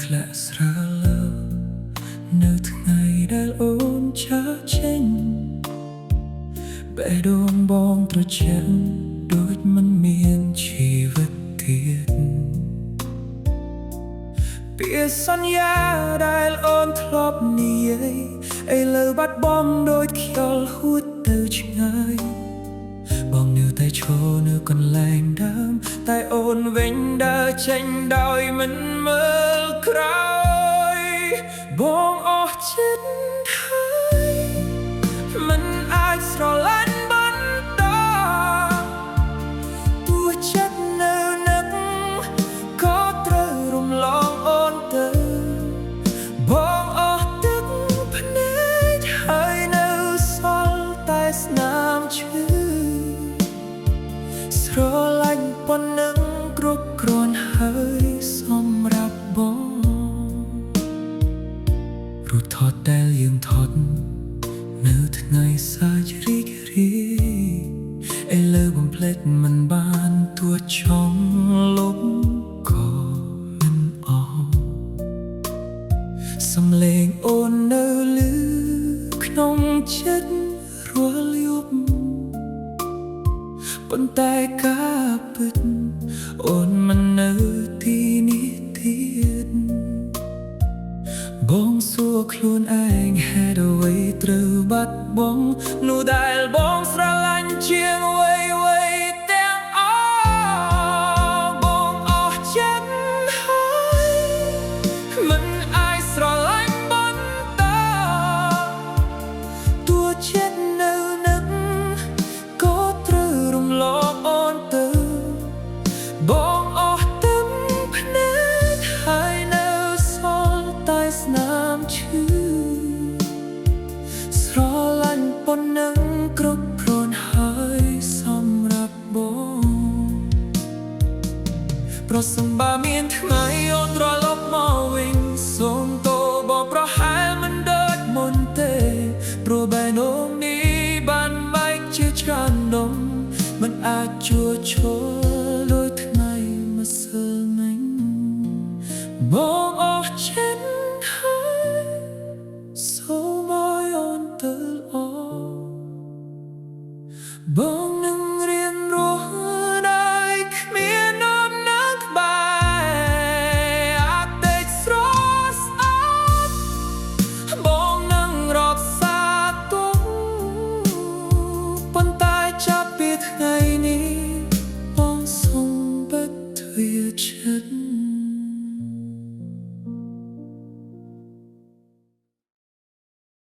ធ្លាក់ស្រាលនៅថ្ងៃដែលអូនចាកចេញបេះដូងបងត្រជាក់ដូចមិនមានជីវិតទៀតពាក្យសន្យាដែលអូនធ្លាប់និយាយឥឡូវបាត់បង់ដូចខ្យល់ហួចទៅឆ្ងាយបងនៅតែឈរនៅកន្លែងដើមតែអូនវិញដើរចេញដោយមិនមើលក្រោយបងអស់ចិត្តហើយមិនអាចស្រឡាញ់បន្តទោះចិត្តនៅនឹកក៏ត្រូវរំលងអូនទៅបងអស់ទឹកភ្នែកហើយនៅសល់តែស្នាមឈឺស្រឡាញ់ប៉ុណ្ណឹងគ្រប់គ្រាន់ហើយសម្រាប់បងរូបថតដែលយើងថតនៅថ្ងៃសាច់រីករាយឥឡូវបំភ្លេចមិនបានទួចង់លុបក៏មិនអស់សំឡេងអូននៅឮក្នុងចិត្តរាល់យប់ប៉ុន្តែការពិតអូនមិននៅទីនេះទៀតបងសួរខ្លួនឯងហេតុអ្វីត្រូវបាត់បង់នោះដែលបងស្រឡាញ់ជាងអ្វីទាំងអស់បងអស់ចិត្តហើយមិនអាចស្រឡាញ់បន្តទោះចិត្តនៅនឹកក៏ត្រូវរំលងអូនទៅបងអស់ទឹកភ្នែកហើយនៅសល់តែស្នាមឈឺស្រឡាញ់ប៉ុណ្ណឹងគ្រប់គ្រាន់ហើយសម្រាប់បងប្រសិនបើមានថ្ងៃ